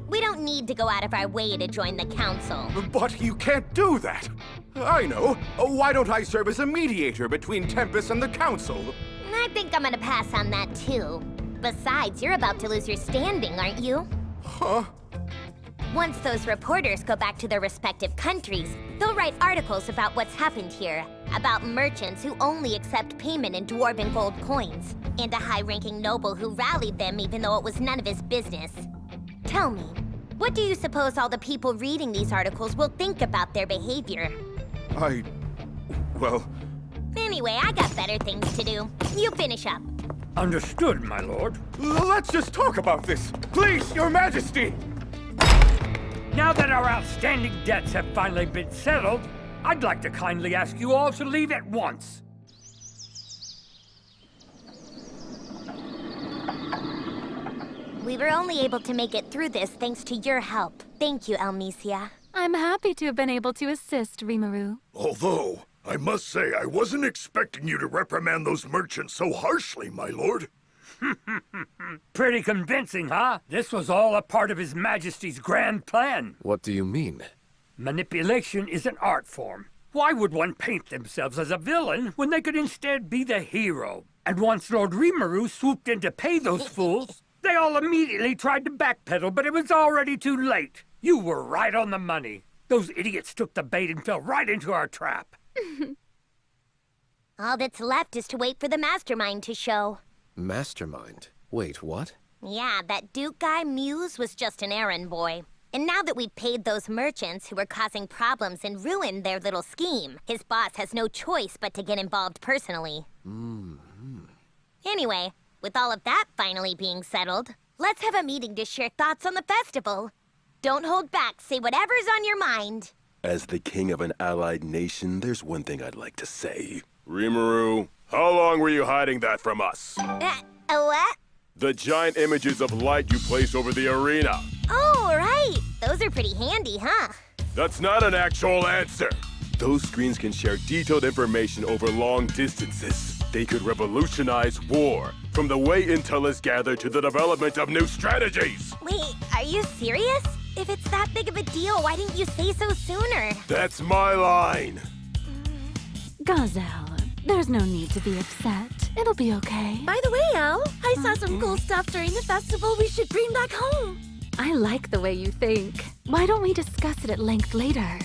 We don't need to go out of our way to join the council. But you can't do that. I know. Why don't I serve as a mediator between Tempest and the council? I think I'm gonna pass on that too. Besides, you're about to lose your standing, aren't you? Huh? Once those reporters go back to their respective countries, they'll write articles about what's happened here, about merchants who only accept payment in dwarven gold coins, and a high-ranking noble who rallied them even though it was none of his business. Tell me, what do you suppose all the people reading these articles will think about their behavior? Well... Anyway, I got better things to do. You finish up. Understood, my lord. Let's just talk about this. Please, Your Majesty! Now that our outstanding debts have finally been settled, I'd like to kindly ask you all to leave at once. We were only able to make it through this thanks to your help. Thank you, Elmesia. I'm happy to have been able to assist, Rimuru. Although, I must say, I wasn't expecting you to reprimand those merchants so harshly, my lord. Pretty convincing, huh? This was all a part of His Majesty's grand plan. What do you mean? Manipulation is an art form. Why would one paint themselves as a villain when they could instead be the hero? And once Lord Rimuru swooped in to pay those fools, they all immediately tried to backpedal, but it was already too late. You were right on the money. Those idiots took the bait and fell right into our trap. All that's left is to wait for the mastermind to show. Mastermind? Wait, what? Yeah, that Duke guy, Muse, was just an errand boy. And now that we've paid those merchants who were causing problems and ruined their little scheme, his boss has no choice but to get involved personally. Anyway, with all of that finally being settled, let's have a meeting to share thoughts on the festival. Don't hold back, say whatever's on your mind. As the king of an allied nation, there's one thing I'd like to say. Rimuru, how long were you hiding that from us? What? The giant images of light you place over the arena. Oh, right. Those are pretty handy, huh? That's not an actual answer. Those screens can share detailed information over long distances. They could revolutionize war, from the way intel is gathered to the development of new strategies. Wait, are you serious? If it's that big of a deal, why didn't you say so sooner? That's my line. Gazelle, there's no need to be upset. It'll be okay. By the way, Al, I saw some cool stuff during the festival we should bring back home. I like the way you think. Why don't we discuss it at length later?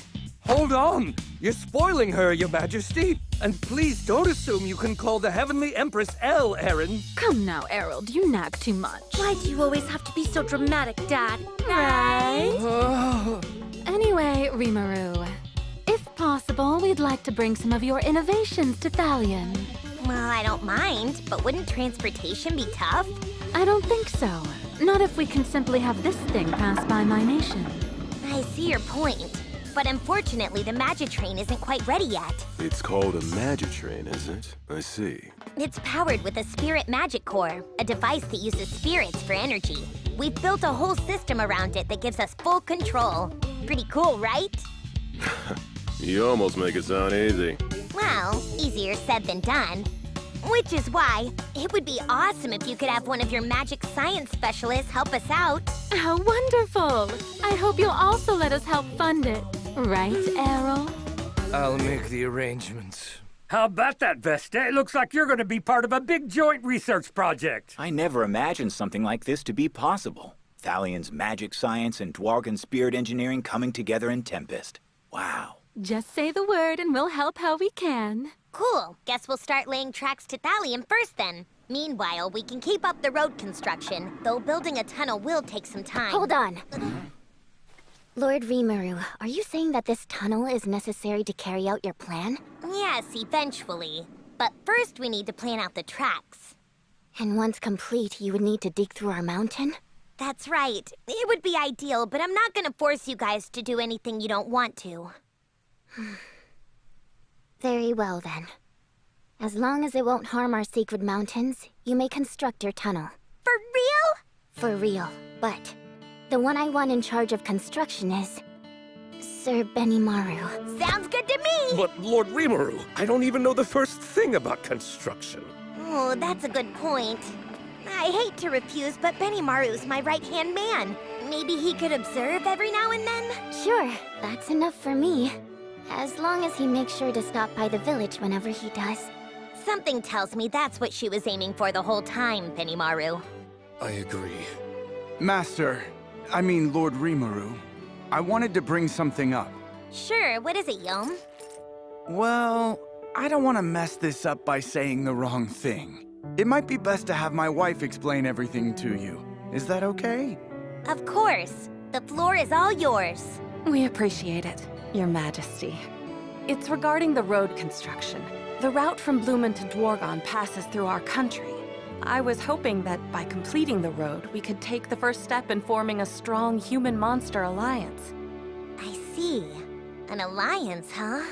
Hold on! You're spoiling her, Your Majesty! And please don't assume you can call the Heavenly Empress Elle, Aaron. Come now, Errol, you nag too much. Why do you always have to be so dramatic, Dad? Right? Anyway, Rimuru, if possible, we'd like to bring some of your innovations to Thalion. Well, I don't mind, but wouldn't transportation be tough? I don't think so. Not if we can simply have this thing pass by my nation. I see your point. But unfortunately, the Magitrain isn't quite ready yet. It's called a Magitrain, is it? I see. It's powered with a spirit magic core, a device that uses spirits for energy. We've built a whole system around it that gives us full control. Pretty cool, right? You almost make it sound easy. Well, easier said than done. Which is why it would be awesome if you could have one of your magic science specialists help us out. How wonderful! I hope you'll also let us help fund it. Right, Errol? I'll make the arrangements. How about that, Vesta? It looks like you're going to be part of a big joint research project. I never imagined something like this to be possible. Thalion's magic science and Dwargen spirit engineering coming together in Tempest. Wow. Just say the word and we'll help how we can. Cool. Guess we'll start laying tracks to Thalion first then. Meanwhile, we can keep up the road construction, though building a tunnel will take some time. Hold on. Lord Rimuru, are you saying that this tunnel is necessary to carry out your plan? Yes, eventually. But first we need to plan out the tracks. And once complete, you would need to dig through our mountain? That's right. It would be ideal, but I'm not gonna force you guys to do anything you don't want to. Very well, then. As long as it won't harm our sacred mountains, you may construct your tunnel. For real? For real, but the one I want in charge of construction is Sir Benimaru. Sounds good to me! But, Lord Rimuru, I don't even know the first thing about construction. Oh, that's a good point. I hate to refuse, but Benimaru's my right-hand man. Maybe he could observe every now and then? Sure, that's enough for me. As long as he makes sure to stop by the village whenever he does. Something tells me that's what she was aiming for the whole time, Benimaru. I agree. Master, I mean Lord Rimuru, I wanted to bring something up. Sure, what is it, Yom? Well, I don't want to mess this up by saying the wrong thing. It might be best to have my wife explain everything to you. Is that okay? Of course. The floor is all yours. We appreciate it, Your Majesty. It's regarding the road construction. The route from Bloomin to Dwargon passes through our country. I was hoping that by completing the road, we could take the first step in forming a strong human-monster alliance. I see. An alliance, huh?